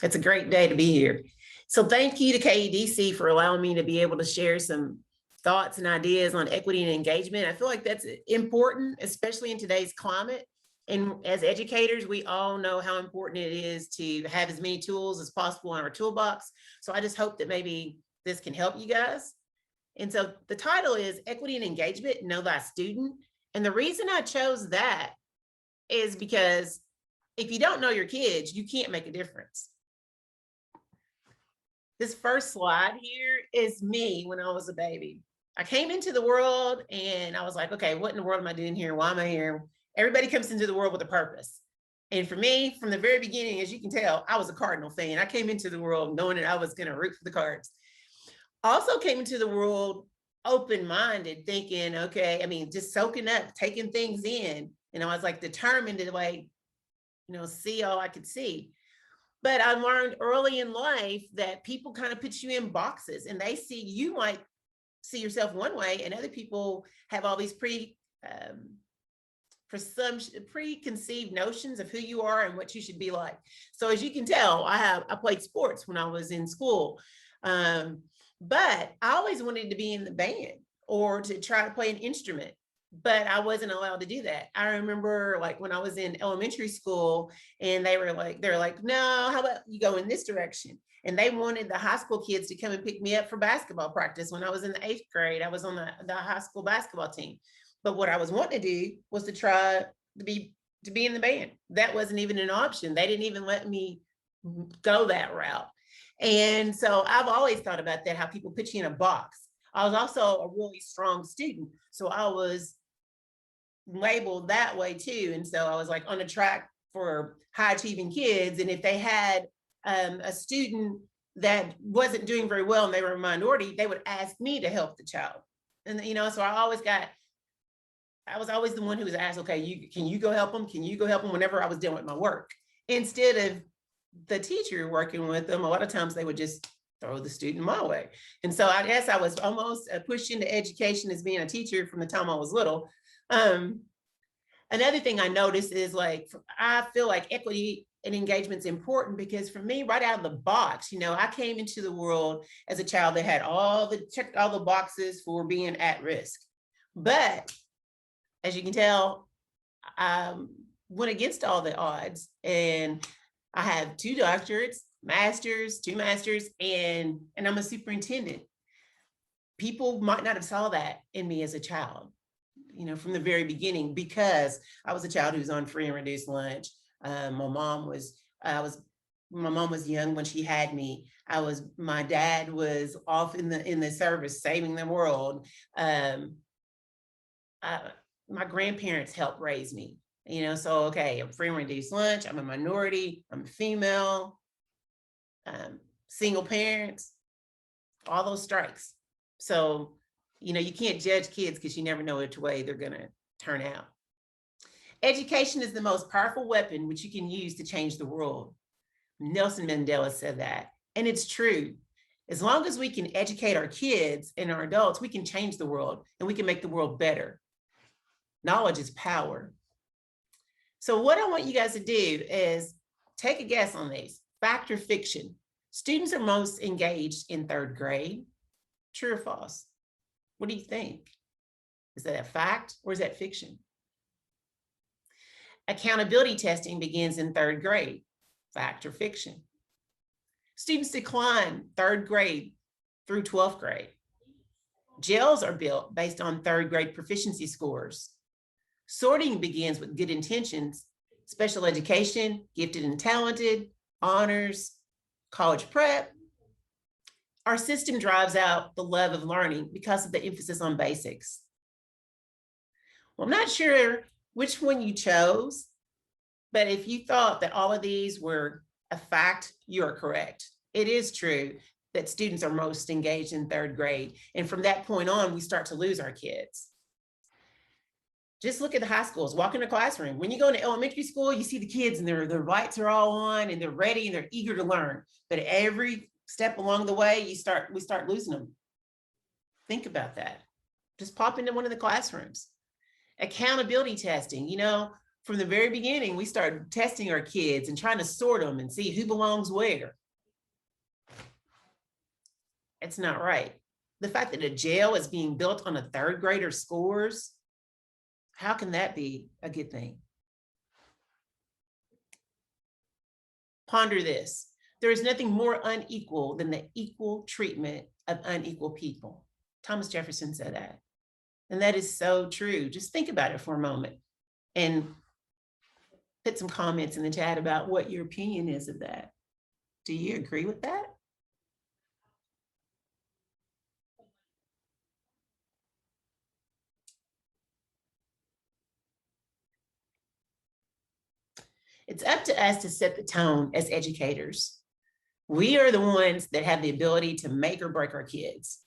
It's a great day to be here. So thank you to KEDC for allowing me to be able to share some thoughts and ideas on equity and engagement. I feel like that's important, especially in today's climate. And as educators, we all know how important it is to have as many tools as possible in our toolbox. So I just hope that maybe this can help you guys. And so the title is Equity and Engagement, Know Thy Student. And the reason I chose that is because if you don't know your kids, you can't make a difference. This first slide here is me when I was a baby. I came into the world and I was like, okay, what in the world am I doing here? Why am I here? Everybody comes into the world with a purpose. And for me, from the very beginning, as you can tell, I was a Cardinal fan. I came into the world knowing that I was going to root for the Cards. Also came into the world open-minded, thinking, okay, I mean, just soaking up, taking things in. And I was like determined to like, see all I could see. But I learned early in life that people kind of put you in boxes and they see, you might see yourself one way and other people have all these preconceived notions of who you are and what you should be like. So as you can tell, I played sports when I was in school. But I always wanted to be in the band or to try to play an instrument, but I wasn't allowed to do that. I remember like when I was in elementary school and they were like, no, how about you go in this direction? And they wanted the high school kids to come and pick me up for basketball practice. When I was in the 8th grade, I was on the high school basketball team. But what I was wanting to do was to try to be in the band. That wasn't even an option. They didn't even let me go that route. And so I've always thought about that, how people put you in a box. I was also a really strong student. So I was labeled that way too. And so I was like on a track for high achieving kids. And if they had a student that wasn't doing very well and they were a minority, they would ask me to help the child. And, so I was always the one who was asked, okay, can you go help them? Can you go help them whenever I was dealing with my work? Instead of the teacher working with them, a lot of times they would just throw the student my way. And so I guess I was almost pushed into education as being a teacher from the time I was little. Another thing I noticed is like, I feel like equity and engagement is important because for me, right out of the box, I came into the world as a child that had checked all the boxes for being at risk. But as you can tell, I went against all the odds and I have 2 doctorates, two masters, and I'm a superintendent. People might not have saw that in me as a child, from the very beginning, because I was a child who was on free and reduced lunch. My mom was young when she had me. My dad was off in the service, saving the world. My grandparents helped raise me. So, okay, I'm free and reduced lunch. I'm a minority. I'm female, single parents, all those strikes. So, you can't judge kids because you never know which way they're going to turn out. Education is the most powerful weapon which you can use to change the world. Nelson Mandela said that, and it's true. As long as we can educate our kids and our adults, we can change the world and we can make the world better. Knowledge is power. So what I want you guys to do is take a guess on these. Fact or fiction? Students are most engaged in 3rd grade. True or false? What do you think? Is that a fact or is that fiction? Accountability testing begins in 3rd grade. Fact or fiction? Students decline 3rd grade through 12th grade. Jails are built based on 3rd grade proficiency scores. Sorting begins with good intentions, special education, gifted and talented, honors, college prep. Our system drives out the love of learning because of the emphasis on basics. Well, I'm not sure which one you chose, but if you thought that all of these were a fact, you are correct. It is true that students are most engaged in 3rd grade. And from that point on, we start to lose our kids. Just look at the high schools, walk in the classroom. When you go into elementary school, you see the kids and their lights are all on and they're ready and they're eager to learn. But every step along the way, we start losing them. Think about that. Just pop into one of the classrooms. Accountability testing, From the very beginning, we started testing our kids and trying to sort them and see who belongs where. It's not right. The fact that a jail is being built on a third grader scores, how can that be a good thing? Ponder this. There is nothing more unequal than the equal treatment of unequal people. Thomas Jefferson said that. And that is so true. Just think about it for a moment and put some comments in the chat about what your opinion is of that. Do you agree with that? It's up to us to set the tone as educators. We are the ones that have the ability to make or break our kids.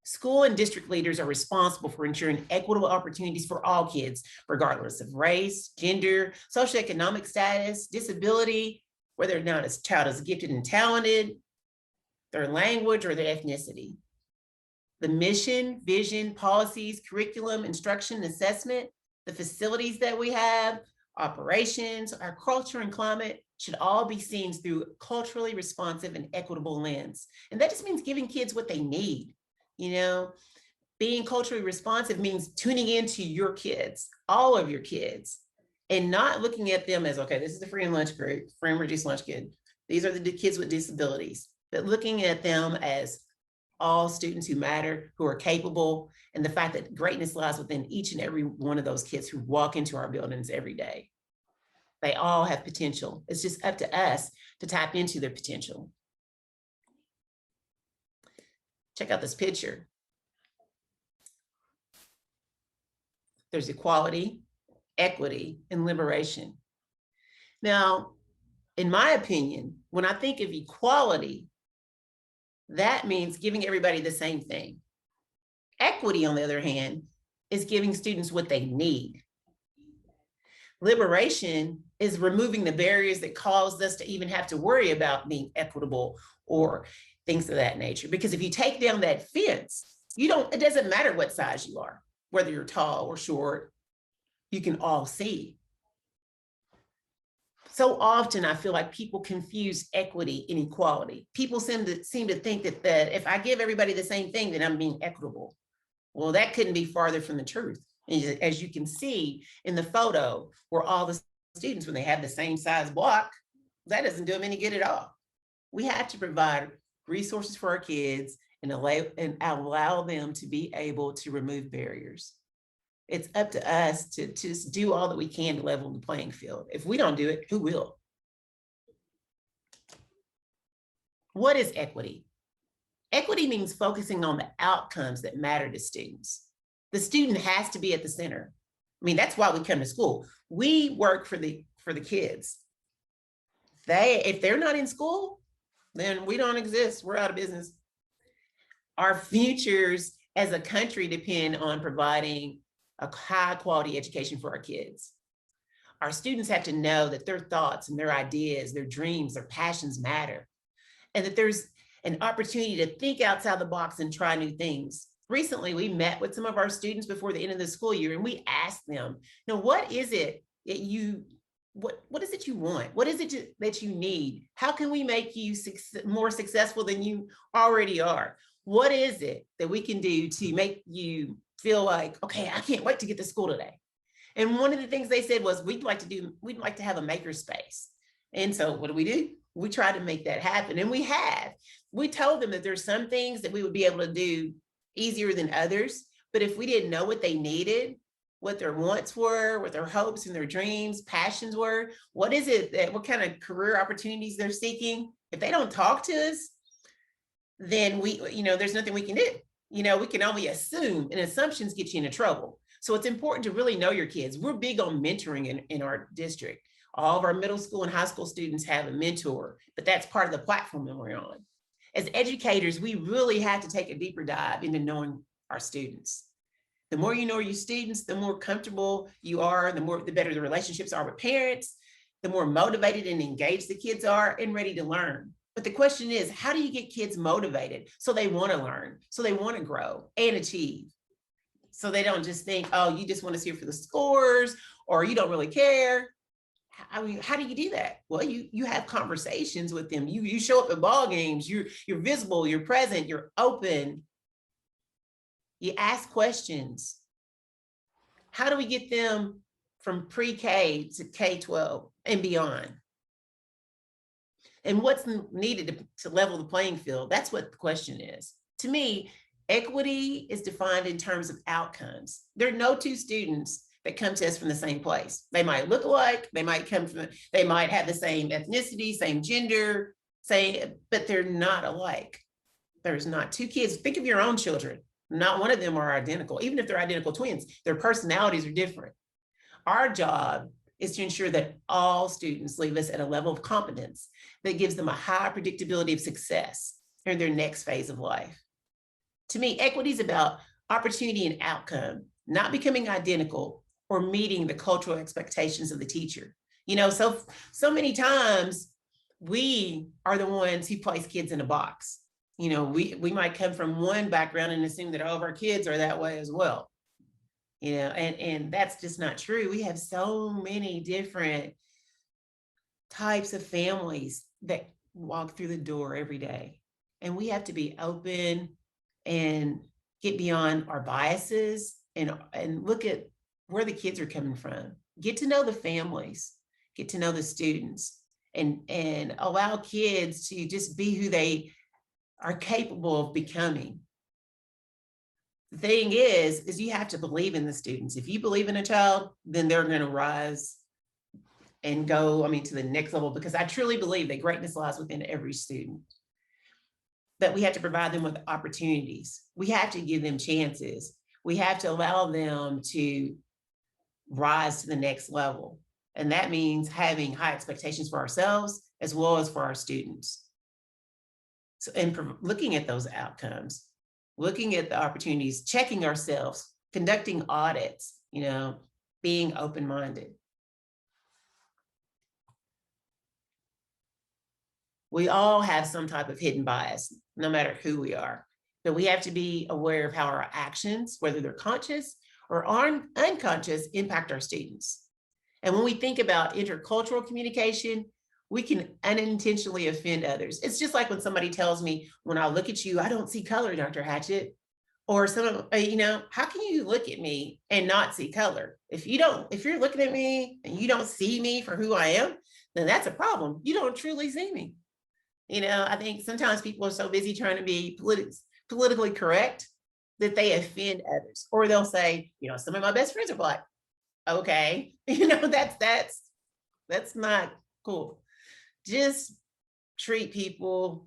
School and district leaders are responsible for ensuring equitable opportunities for all kids, regardless of race, gender, socioeconomic status, disability, whether or not a child is gifted and talented, their language, or their ethnicity. The mission, vision, policies, curriculum, instruction, assessment, the facilities that we have, operations, our culture and climate should all be seen through a culturally responsive and equitable lens. And that just means giving kids what they need. You know, being culturally responsive means tuning into your kids, all of your kids, and not looking at them as, okay, this is the free and lunch group, free and reduced lunch kid. These are the kids with disabilities, but looking at them as all students who matter, who are capable, and the fact that greatness lies within each and every one of those kids who walk into our buildings every day. They all have potential. It's just up to us to tap into their potential. Check out this picture. There's equality, equity, and liberation. Now, in my opinion, when I think of equality, that means giving everybody the same thing. Equity, on the other hand, is giving students what they need. Liberation is removing the barriers that caused us to even have to worry about being equitable or things of that nature. Because if you take down that fence, it doesn't matter what size you are, whether you're tall or short, you can all see. So often I feel like people confuse equity and equality. People seem to think that if I give everybody the same thing, then I'm being equitable. Well, that couldn't be farther from the truth. And as you can see in the photo where all the students, when they have the same size block, that doesn't do them any good at all. We have to provide resources for our kids and allow them to be able to remove barriers. It's up to us to just do all that we can to level the playing field. If we don't do it, who will? What is equity? Equity means focusing on the outcomes that matter to students. The student has to be at the center. I mean, that's why we come to school. We work for the kids. If they're not in school, then we don't exist. We're out of business. Our futures as a country depend on providing a high quality education for our kids. Our students have to know that their thoughts and their ideas, their dreams, their passions matter, and that there's an opportunity to think outside the box and try new things. Recently, we met with some of our students before the end of the school year, and we asked them, what is it that what is it you want? What is it that you need? How can we make you more successful than you already are? What is it that we can do to make you feel like, okay, I can't wait to get to school today? And one of the things they said was, we'd like to have a maker space. And so what do? We try to make that happen. And we have. We told them that there's some things that we would be able to do easier than others. But if we didn't know what they needed, what their wants were, what their hopes and their dreams, passions were, what kind of career opportunities they're seeking, if they don't talk to us, then there's nothing we can do. We can only assume, and assumptions get you into trouble. So it's important to really know your kids. We're big on mentoring in our district. All of our middle school and high school students have a mentor, but that's part of the platform that we're on. As educators, we really have to take a deeper dive into knowing our students. The more you know your students, the more comfortable you are, the better the relationships are with parents, the more motivated and engaged the kids are and ready to learn. But the question is, how do you get kids motivated so they want to learn, so they want to grow and achieve? So they don't just think, oh, you just want us here for the scores, or you don't really care. I mean, how do you do that? Well, you have conversations with them. You show up at ball games. You're visible. You're present. You're open. You ask questions. How do we get them from pre-K to K-12 and beyond? And what's needed to level the playing field? That's what the question is. To me, equity is defined in terms of outcomes. There are no two students that come to us from the same place. They might look alike, they might have the same ethnicity, same gender, but they're not alike. There's not two kids. Think of your own children. Not one of them are identical. Even if they're identical twins, their personalities are different. Our job is to ensure that all students leave us at a level of competence that gives them a high predictability of success in their next phase of life. To me, equity is about opportunity and outcome, not becoming identical or meeting the cultural expectations of the teacher. You know, so many times we are the ones who place kids in a box. You know, we might come from one background and assume that all of our kids are that way as well. You know, and that's just not true. We have so many different types of families that walk through the door every day. And we have to be open and get beyond our biases and look at where the kids are coming from. Get to know the families, get to know the students, and allow kids to just be who they are capable of becoming. The thing is you have to believe in the students. If you believe in a child, then they're going to rise and go, to the next level, because I truly believe that greatness lies within every student. But we have to provide them with opportunities. We have to give them chances. We have to allow them to rise to the next level. And that means having high expectations for ourselves as well as for our students. So, and looking at those outcomes, looking at the opportunities, checking ourselves, conducting audits, being open-minded. We all have some type of hidden bias, no matter who we are. But we have to be aware of how our actions, whether they're conscious or unconscious, impact our students. And when we think about intercultural communication, we can unintentionally offend others. It's just like when somebody tells me, when I look at you, I don't see color, Dr. Hatchett. Or how can you look at me and not see color? If you're looking at me and you don't see me for who I am, then that's a problem. You don't truly see me. I think sometimes people are so busy trying to be politically correct that they offend others. Or they'll say, some of my best friends are Black. Okay, that's not cool. Just treat people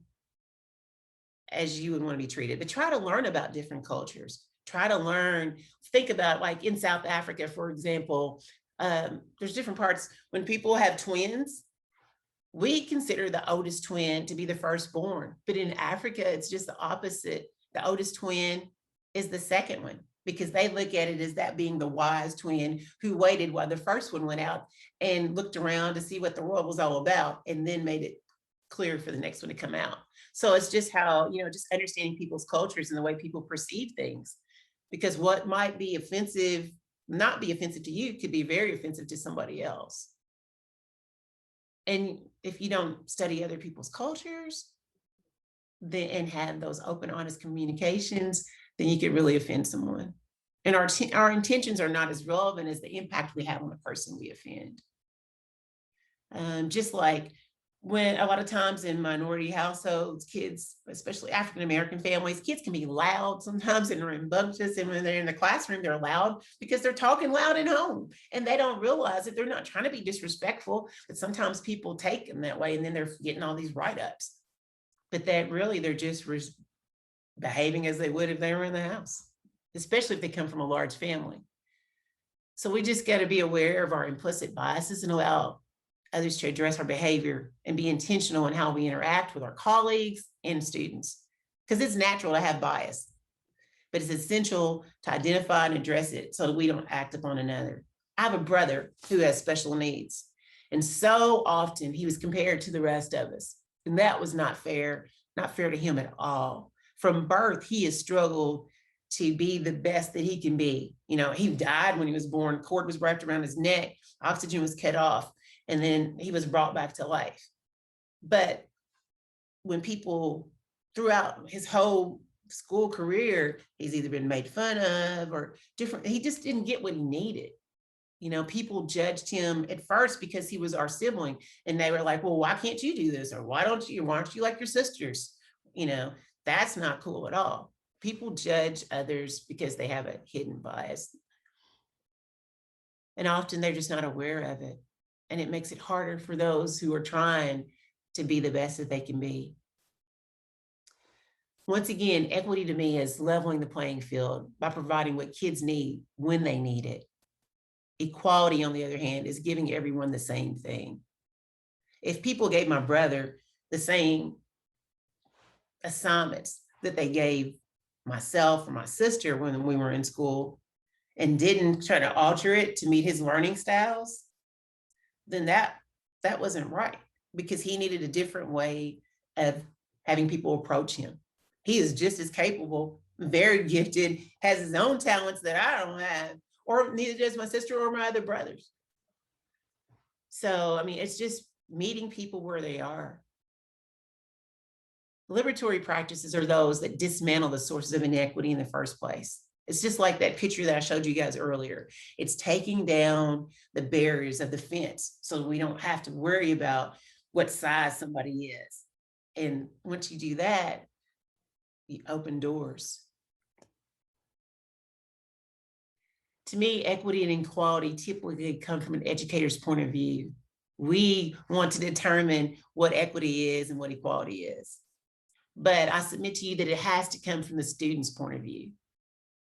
as you would want to be treated, but try to learn about different cultures. Try to think about, like in South Africa, for example, there's different parts. When people have twins, we consider the oldest twin to be the firstborn, but in Africa, it's just the opposite. The oldest twin is the second one, because they look at it as that being the wise twin who waited while the first one went out and looked around to see what the world was all about, and then made it clear for the next one to come out. So it's just how, just understanding people's cultures and the way people perceive things, because what might be offensive, not be offensive to you, could be very offensive to somebody else. And if you don't study other people's cultures and have those open, honest communications, then you could really offend someone. And our intentions are not as relevant as the impact we have on the person we offend. Just like when a lot of times in minority households, kids, especially African-American families, kids can be loud sometimes and rambunctious. And when they're in the classroom, they're loud because they're talking loud at home. And they don't realize that they're not trying to be disrespectful, but sometimes people take them that way, and then they're getting all these write-ups. But that really, they're just behaving as they would if they were in the house, especially if they come from a large family. So we just got to be aware of our implicit biases and allow others to address our behavior and be intentional in how we interact with our colleagues and students. Because it's natural to have bias, but it's essential to identify and address it so that we don't act upon another. I have a brother who has special needs, and so often he was compared to the rest of us. And that was not fair to him at all. From birth, he has struggled to be the best that he can be. You know, he died when he was born, cord was wrapped around his neck, oxygen was cut off, and then he was brought back to life. But when people throughout his whole school career, he's either been made fun of or different, he just didn't get what he needed. You know, people judged him at first because he was our sibling, and they were like, well, why can't you do this? Or why aren't you like your sisters? You know, that's not cool at all. People judge others because they have a hidden bias. And often they're just not aware of it. And it makes it harder for those who are trying to be the best that they can be. Once again, equity to me is leveling the playing field by providing what kids need when they need it. Equality, on the other hand, is giving everyone the same thing. If people gave my brother the same assignments that they gave myself or my sister when we were in school and didn't try to alter it to meet his learning styles, then that wasn't right, because he needed a different way of having people approach him. He is just as capable, very gifted, has his own talents that I don't have, or neither does my sister or my other brothers. So, I mean, it's just meeting people where they are. Liberatory practices are those that dismantle the sources of inequity in the first place. It's just like that picture that I showed you guys earlier. It's taking down the barriers of the fence so we don't have to worry about what size somebody is. And once you do that, you open doors. To me, equity and equality typically come from an educator's point of view. We want to determine what equity is and what equality is. But I submit to you that it has to come from the student's point of view.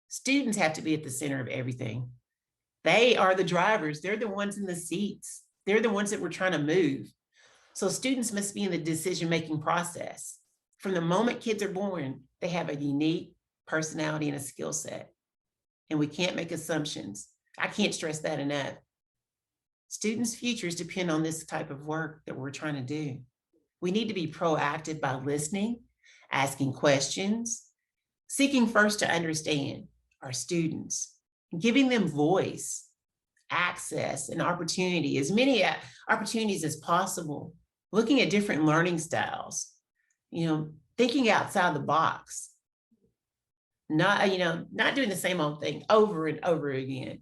Students have to be at the center of everything. They are the drivers. They're the ones in the seats. They're the ones that we're trying to move. So students must be in the decision-making process. From the moment kids are born, they have a unique personality and a skill set. And we can't make assumptions. I can't stress that enough. Students' futures depend on this type of work that we're trying to do. We need to be proactive by listening, asking questions, seeking first to understand our students, giving them voice, access, and opportunity, as many opportunities as possible, looking at different learning styles, thinking outside the box, not doing the same old thing over and over again,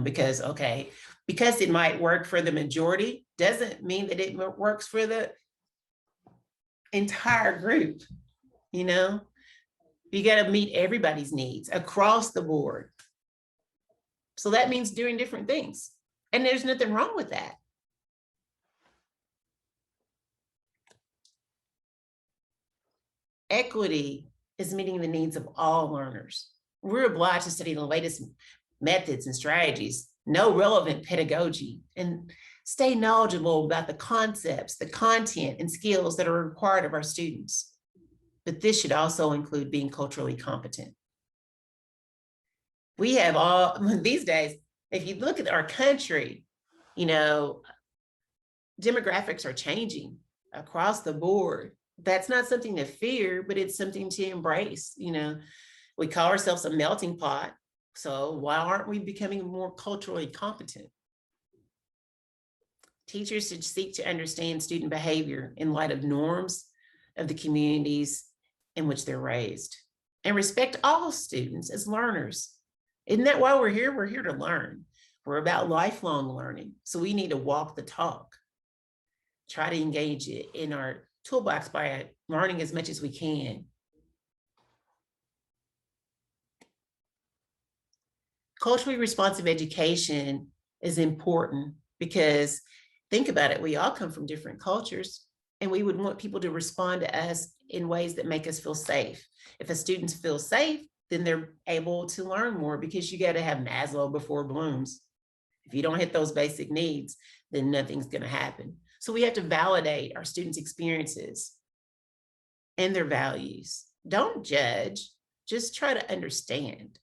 because it might work for the majority doesn't mean that it works for the entire group. You got to meet everybody's needs across the board. So that means doing different things. And there's nothing wrong with that. Equity is meeting the needs of all learners. We're obliged to study the latest methods and strategies, know relevant pedagogy, and stay knowledgeable about the concepts, the content, and skills that are required of our students. But this should also include being culturally competent. We have all, these days, if you look at our country, demographics are changing across the board. That's not something to fear, but it's something to embrace. We call ourselves a melting pot. So why aren't we becoming more culturally competent? Teachers should seek to understand student behavior in light of norms of the communities in which they're raised, and respect all students as learners. Isn't that why we're here? We're here to learn. We're about lifelong learning. So we need to walk the talk, try to engage it in our toolbox by learning as much as we can. Culturally responsive education is important because think about it, we all come from different cultures, and we would want people to respond to us in ways that make us feel safe. If a student feels safe, then they're able to learn more, because you got to have Maslow before Bloom's. If you don't hit those basic needs, then nothing's going to happen. So we have to validate our students' experiences and their values. Don't judge, just try to understand.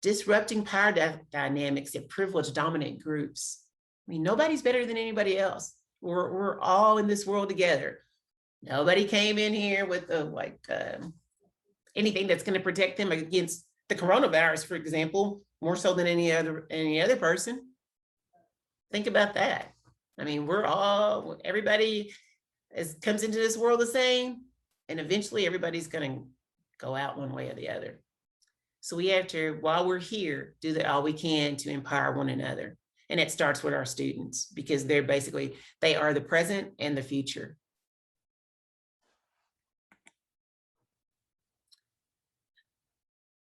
Disrupting power dynamics that privilege dominant groups. Nobody's better than anybody else. We're all in this world together. Nobody came in here with anything that's going to protect them against the coronavirus, for example, more so than any other person. Think about that. I mean, everybody comes into this world the same, and eventually everybody's going to go out one way or the other. So we have to, while we're here, do all we can to empower one another. And it starts with our students, because they are the present and the future.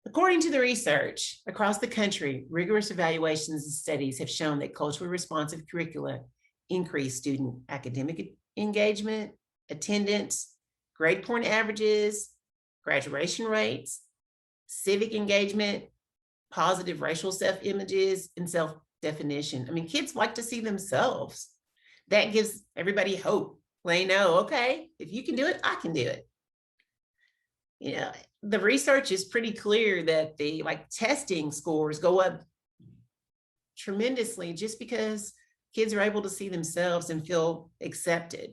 According to the research across the country, rigorous evaluations and studies have shown that culturally responsive curricula increase student academic engagement, attendance, grade point averages, graduation rates, civic engagement, positive racial self-images, and self-definition. I mean, kids like to see themselves. That gives everybody hope. They know, okay, if you can do it, I can do it. You know, the research is pretty clear that the testing scores go up tremendously just because kids are able to see themselves and feel accepted.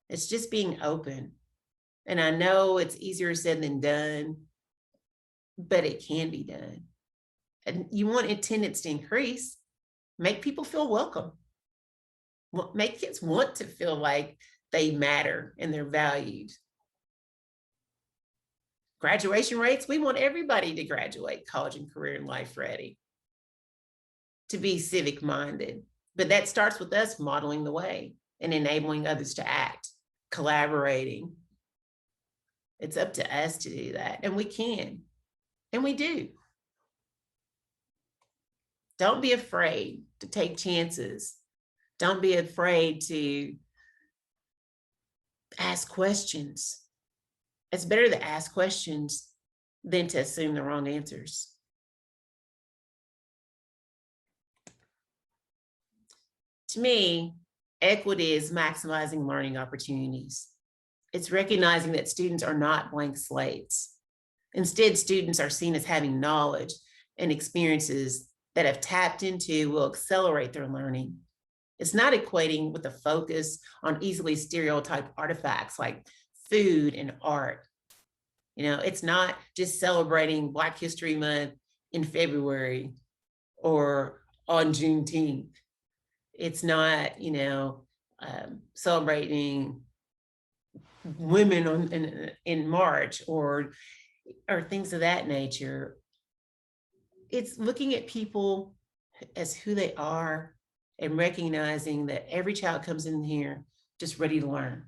It's just being open. And I know it's easier said than done, but it can be done. And you want attendance to increase, make people feel welcome. Make kids want to feel like they matter and they're valued. Graduation rates, we want everybody to graduate college and career and life ready, to be civic minded. But that starts with us modeling the way and enabling others to act, collaborating. It's up to us to do that, and we can, and we do. Don't be afraid to take chances. Don't be afraid to ask questions. It's better to ask questions than to assume the wrong answers. To me, equity is maximizing learning opportunities. It's recognizing that students are not blank slates. Instead, students are seen as having knowledge and experiences that have tapped into will accelerate their learning. It's not equating with a focus on easily stereotyped artifacts like food and art. You know, it's not just celebrating Black History Month in February or on Juneteenth. It's not, celebrating women in March or things of that nature. It's looking at people as who they are and recognizing that every child comes in here just ready to learn.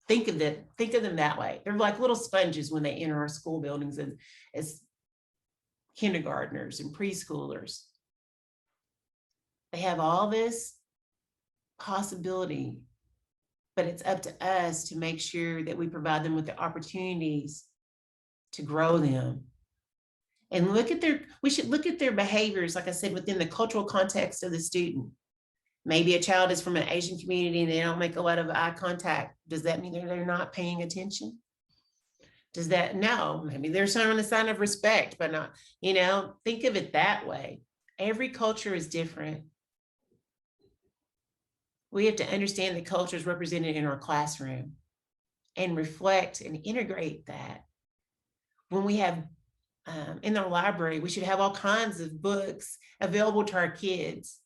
Think of them that way. They're like little sponges when they enter our school buildings as kindergartners and preschoolers. They have all this possibility, but it's up to us to make sure that we provide them with the opportunities to grow them. And we should look at their behaviors, like I said, within the cultural context of the student. Maybe a child is from an Asian community and they don't make a lot of eye contact. Does that mean they're not paying attention? No, maybe they're showing a sign of respect, but not, think of it that way. Every culture is different. We have to understand the cultures represented in our classroom and reflect and integrate that. When we have in our library, we should have all kinds of books available to our kids.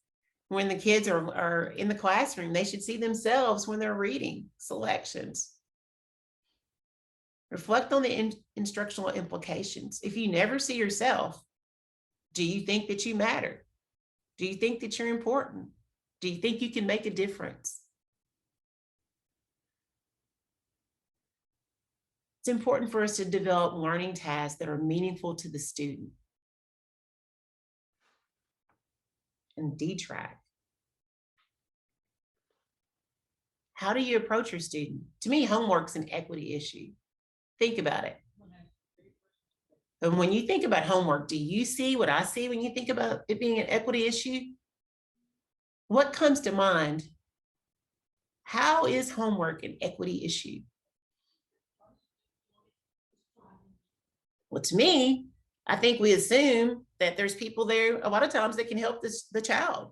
When the kids are in the classroom, they should see themselves when they're reading selections. Reflect on the instructional implications. If you never see yourself, do you think that you matter? Do you think that you're important? Do you think you can make a difference? It's important for us to develop learning tasks that are meaningful to the student and detract. How do you approach your student? To me, homework's an equity issue. Think about it. And when you think about homework, do you see what I see when you think about it being an equity issue? What comes to mind? How is homework an equity issue? Well, to me, I think we assume that there's people there a lot of times that can help the child.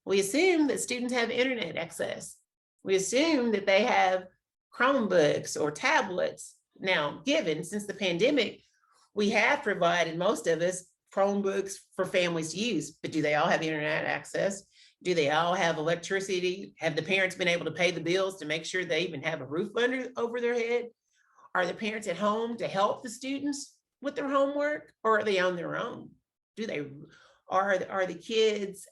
We assume that students have internet access. We assume that they have Chromebooks or tablets Now, given since the pandemic, we have provided most of us Chromebooks for families to use, but do they all have internet access? Do they all have electricity? Have the parents been able to pay the bills to make sure they even have a roof over their head? Are the parents at home to help the students with their homework, or are they on their own? Do they are the kids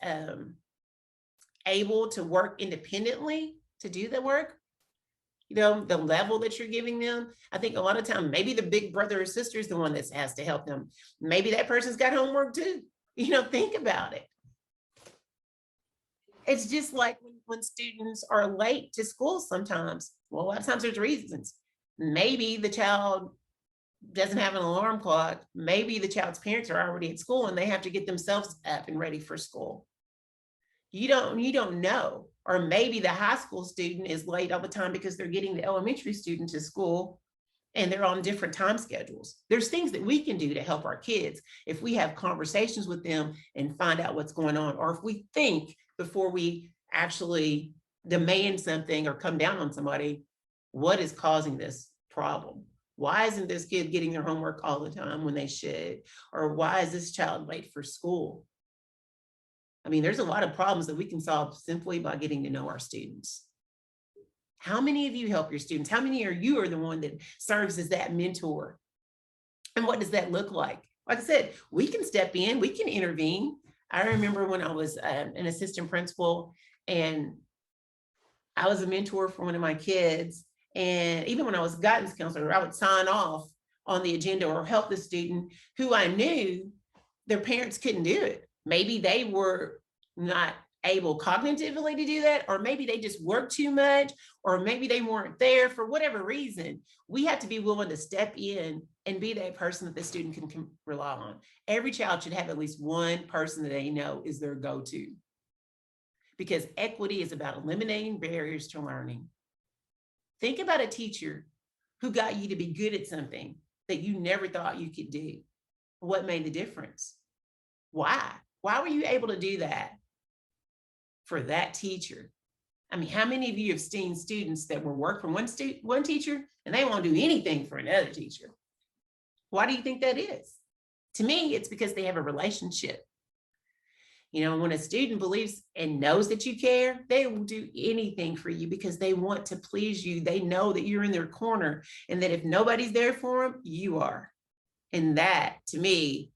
able to work independently to do the work? You know, the level that you're giving them. I think a lot of time, maybe the big brother or sister is the one that has to help them. Maybe that person's got homework too. You know, think about it. It's just like when students are late to school sometimes. Well, a lot of times there's reasons. Maybe the child doesn't have an alarm clock. Maybe the child's parents are already at school and they have to get themselves up and ready for school. You don't know. Or maybe the high school student is late all the time because they're getting the elementary student to school and they're on different time schedules. There's things that we can do to help our kids if we have conversations with them and find out what's going on, or if we think before we actually demand something or come down on somebody, what is causing this problem? Why isn't this kid getting their homework all the time when they should? Or why is this child late for school? I mean, there's a lot of problems that we can solve simply by getting to know our students. How many of you help your students? How many of you are the one that serves as that mentor? And what does that look like? Like I said, we can step in, we can intervene. I remember when I was an assistant principal and I was a mentor for one of my kids. And even when I was guidance counselor, I would sign off on the agenda or help the student who I knew their parents couldn't do it. Maybe they were not able cognitively to do that, or maybe they just worked too much, or maybe they weren't there for whatever reason. We have to be willing to step in and be that person that the student can rely on. Every child should have at least one person that they know is their go-to, because equity is about eliminating barriers to learning. Think about a teacher who got you to be good at something that you never thought you could do. What made the difference? Why? Why were you able to do that for that teacher? I mean, how many of you have seen students that will work for one teacher and they won't do anything for another teacher? Why do you think that is? To me, it's because they have a relationship. You know, when a student believes and knows that you care, they will do anything for you because they want to please you. They know that you're in their corner and that if nobody's there for them, you are. And that, to me,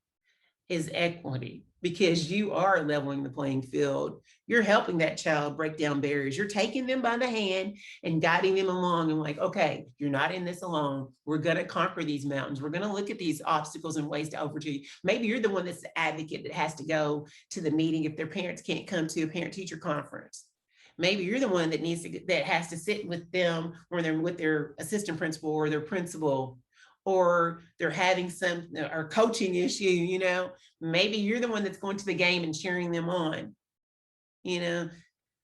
is equity, because you are leveling the playing field. You're helping that child break down barriers. You're taking them by the hand and guiding them along and like, okay, you're not in this alone. We're going to conquer these mountains. We're going to look at these obstacles and ways to overcome. Maybe you're the one that's the advocate that has to go to the meeting if their parents can't come to a parent-teacher conference. Maybe you're the one that has to sit with them when they're with their assistant principal or their principal, or they're having some or coaching issue, you know. Maybe you're the one that's going to the game and cheering them on. You know,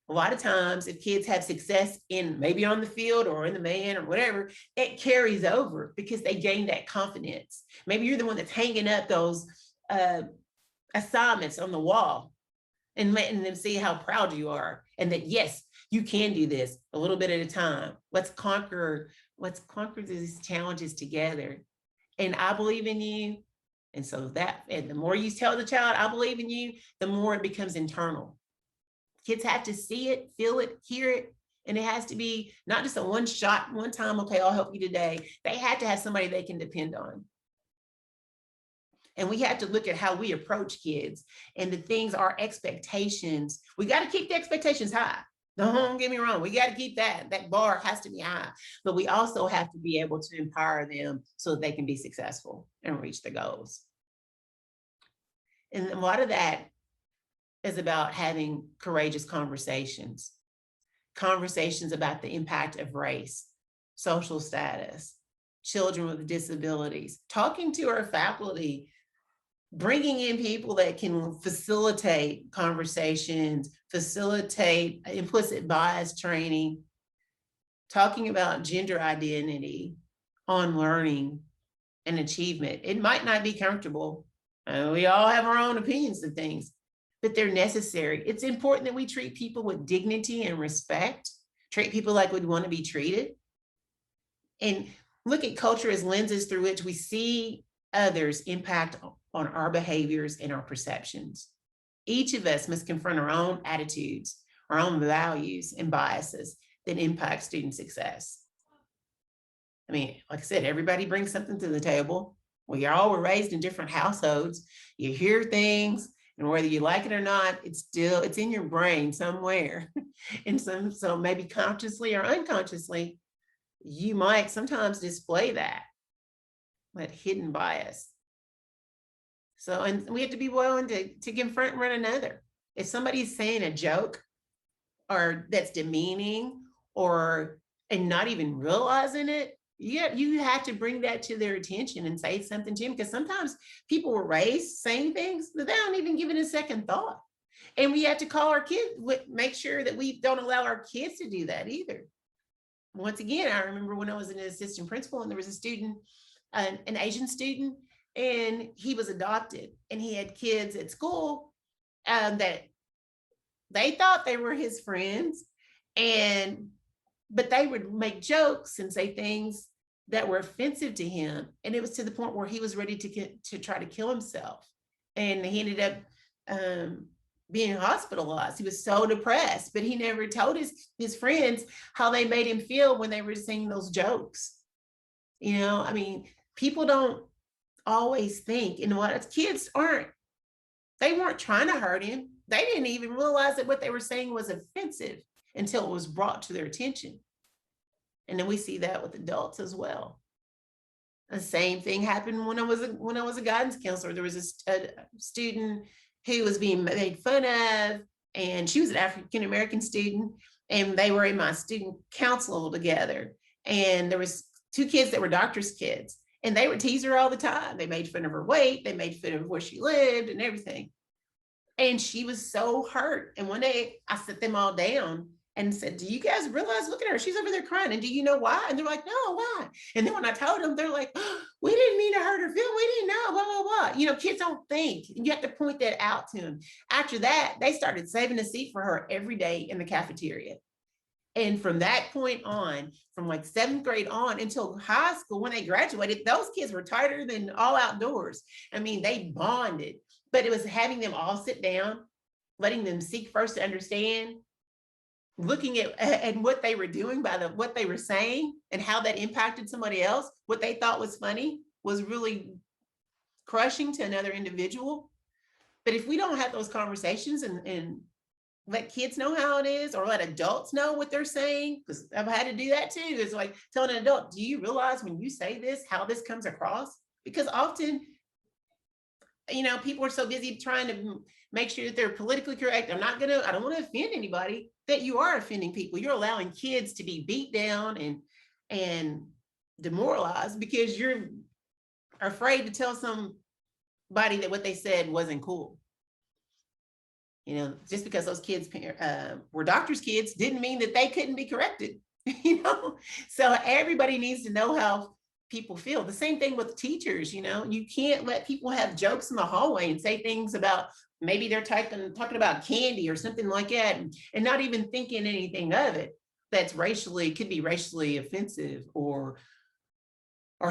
a lot of times if kids have success in maybe on the field or in the man or whatever, it carries over because they gain that confidence. Maybe you're the one that's hanging up those assignments on the wall and letting them see how proud you are and that, yes, you can do this a little bit at a time. Let's conquer these challenges together. And I believe in you. And so that, and the more you tell the child, I believe in you, the more it becomes internal. Kids have to see it, feel it, hear it. And it has to be not just a one shot, one time, okay, I'll help you today. They have to have somebody they can depend on. And we have to look at how we approach kids and the things, our expectations. We got to keep the expectations high. Don't get me wrong. We got to keep that bar has to be high, but we also have to be able to empower them so that they can be successful and reach the goals. And a lot of that is about having courageous conversations about the impact of race, social status, children with disabilities, talking to our faculty, bringing in people that can facilitate conversations, facilitate implicit bias training, talking about gender identity on learning and achievement. It might not be comfortable. We all have our own opinions of things, but they're necessary. It's important that we treat people with dignity and respect, treat people like we'd want to be treated. And look at culture as lenses through which we see others' impact on our behaviors and our perceptions. Each of us must confront our own attitudes, our own values and biases that impact student success. I mean, like I said, everybody brings something to the table. We all were raised in different households. You hear things, and whether you like it or not, it's in your brain somewhere. And so maybe consciously or unconsciously, you might sometimes display that hidden bias. So, and we have to be willing to confront one another. If somebody's saying a joke or that's demeaning and not even realizing it, you have to bring that to their attention and say something to them, because sometimes people were raised saying things that they don't even give it a second thought. And we have to call our kids, make sure that we don't allow our kids to do that either. Once again, I remember when I was an assistant principal and there was a student, an Asian student, and he was adopted, and he had kids at school that they thought they were his friends, but they would make jokes and say things that were offensive to him, and it was to the point where he was ready to try to kill himself, and he ended up being hospitalized. He was so depressed, but he never told his friends how they made him feel when they were saying those jokes. I mean, people don't always think, what kids they weren't trying to hurt him. They didn't even realize that what they were saying was offensive until it was brought to their attention. And then we see that with adults as well. The same thing happened when I was a guidance counselor. There was a student who was being made fun of, and she was an African-American student, and they were in my student council together. And there was 2 kids that were doctors' kids, and they would tease her all the time. They made fun of her weight. They made fun of where she lived and everything. And she was so hurt. And one day I set them all down and said, do you guys realize, look at her, she's over there crying. And do you know why? And they're like, no, why? And then when I told them, they're like, oh, we didn't mean to hurt her feelings. We didn't know, blah, blah, blah. Kids don't think. You have to point that out to them. After that, they started saving a seat for her every day in the cafeteria. And from that point on, from like 7th grade on until high school, when they graduated, those kids were tighter than all outdoors. I mean, they bonded, but it was having them all sit down, letting them seek first to understand, looking at what they were doing by what they were saying and how that impacted somebody else. What they thought was funny was really crushing to another individual. But if we don't have those conversations and let kids know how it is, or let adults know what they're saying, because I've had to do that too. It's like telling an adult, do you realize when you say this, how this comes across? Because often, people are so busy trying to make sure that they're politically correct. I don't want to offend anybody, that you are offending people. You're allowing kids to be beat down and demoralized because you're afraid to tell somebody that what they said wasn't cool. Just because those kids were doctors' kids didn't mean that they couldn't be corrected. So everybody needs to know how people feel. The same thing with teachers. You can't let people have jokes in the hallway and say things about, maybe they're talking about candy or something like that, and not even thinking anything of it that's could be racially offensive, or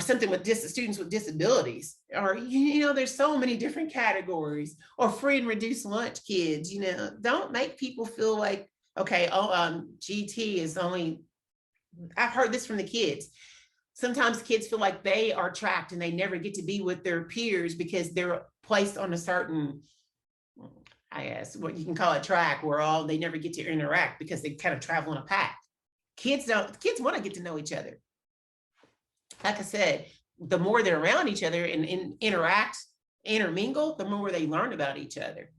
something with students with disabilities, or there's so many different categories, or free and reduced lunch kids. Don't make people feel like, okay, GT is only. I've heard this from the kids. Sometimes kids feel like they are trapped and they never get to be with their peers because they're placed on a certain, I guess, what you can call a track, where they never get to interact because they kind of travel in a pack. Kids want to get to know each other. Like I said, the more they're around each other and intermingle, the more they learn about each other.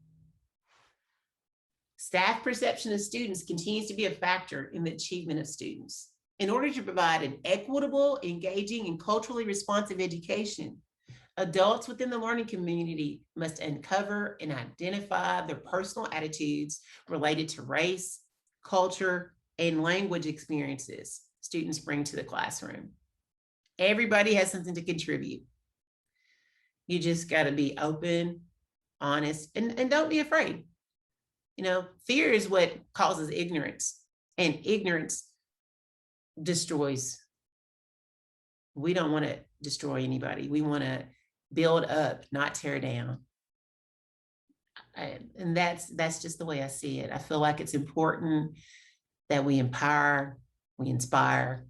Staff perception of students continues to be a factor in the achievement of students. In order to provide an equitable, engaging, and culturally responsive education, adults within the learning community must uncover and identify their personal attitudes related to race, culture, and language experiences students bring to the classroom. Everybody has something to contribute. You just got to be open, honest, and don't be afraid. Fear is what causes ignorance, and ignorance destroys We don't want to destroy anybody. We want to build up, not tear down. And that's just the way I see it. I feel like it's important that we empower, we inspire,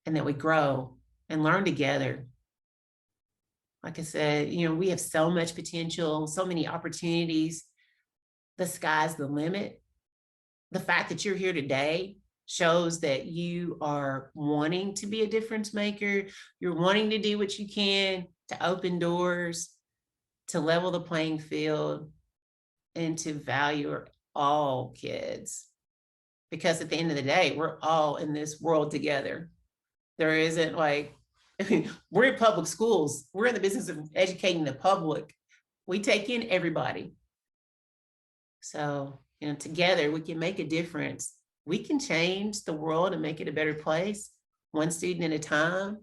and that we grow and learn together. Like I said, we have so much potential, so many opportunities. The sky's the limit. The fact that you're here today shows that you are wanting to be a difference maker. You're wanting to do what you can to open doors, to level the playing field, and to value all kids. Because at the end of the day, we're all in this world together. There isn't like, we're in public schools. We're in the business of educating the public. We take in everybody. So, together we can make a difference. We can change the world and make it a better place, one student at a time.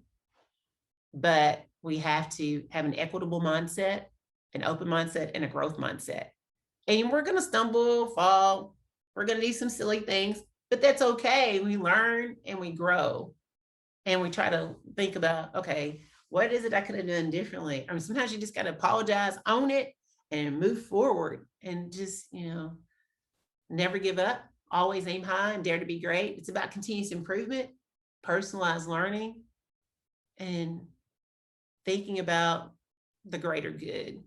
But we have to have an equitable mindset, an open mindset, and a growth mindset. And we're going to stumble, fall. We're going to do some silly things, but that's okay. We learn and we grow. And we try to think about, okay, what is it I could have done differently? I mean, sometimes you just got to apologize, own it, and move forward, and just, never give up, always aim high and dare to be great. It's about continuous improvement, personalized learning, and thinking about the greater good,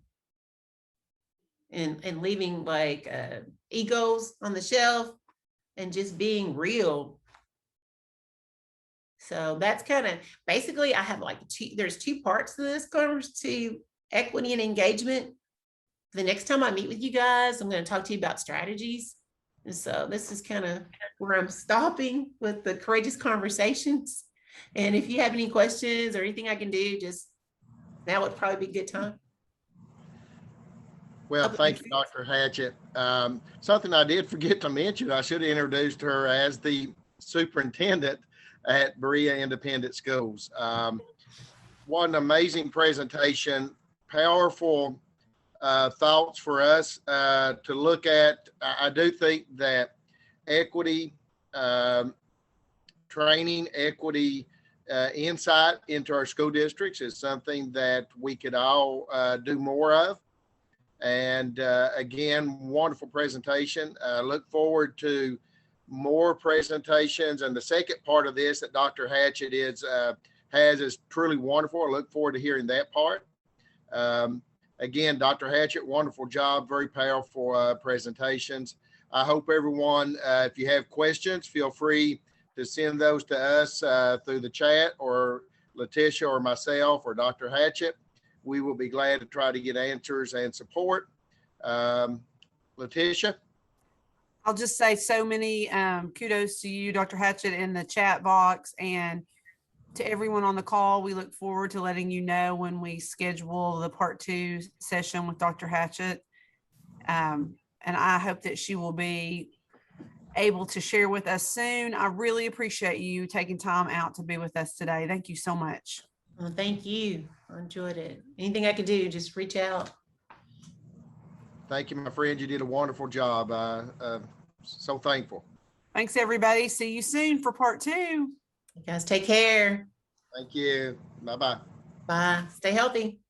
and leaving like egos on the shelf and just being real. So that's kind of basically, I have like there's two parts to this to equity and engagement. The next time I meet with you guys, I'm going to talk to you about strategies. And so this is kind of where I'm stopping with the courageous conversations. And if you have any questions or anything I can do, just now would probably be a good time. Well, thank you, Dr. Hatchett. Something I did forget to mention, I should have introduced her as the superintendent at Berea Independent Schools. What an amazing presentation, powerful thoughts for us to look at. I do think that equity training, equity insight into our school districts is something that we could all do more of. And again, wonderful presentation. Look forward to more presentations. And the second part of this that Dr. Hatchett has is truly wonderful. I look forward to hearing that part. Again, Dr. Hatchett, wonderful job, very powerful presentations. I hope everyone, if you have questions, feel free to send those to us through the chat, or Letitia or myself or Dr. Hatchett. We will be glad to try to get answers and support. Letitia? I'll just say so many kudos to you, Dr. Hatchett, in the chat box, and to everyone on the call. We look forward to letting you know when we schedule the part 2 session with Dr. Hatchett. And I hope that she will be able to share with us soon. I really appreciate you taking time out to be with us today. Thank you so much. Well, thank you. I enjoyed it. Anything I could do, just reach out. Thank you, my friend. You did a wonderful job. So thankful. Thanks, everybody. See you soon for part 2. You guys take care. Thank you. Bye-bye. Bye. Stay healthy.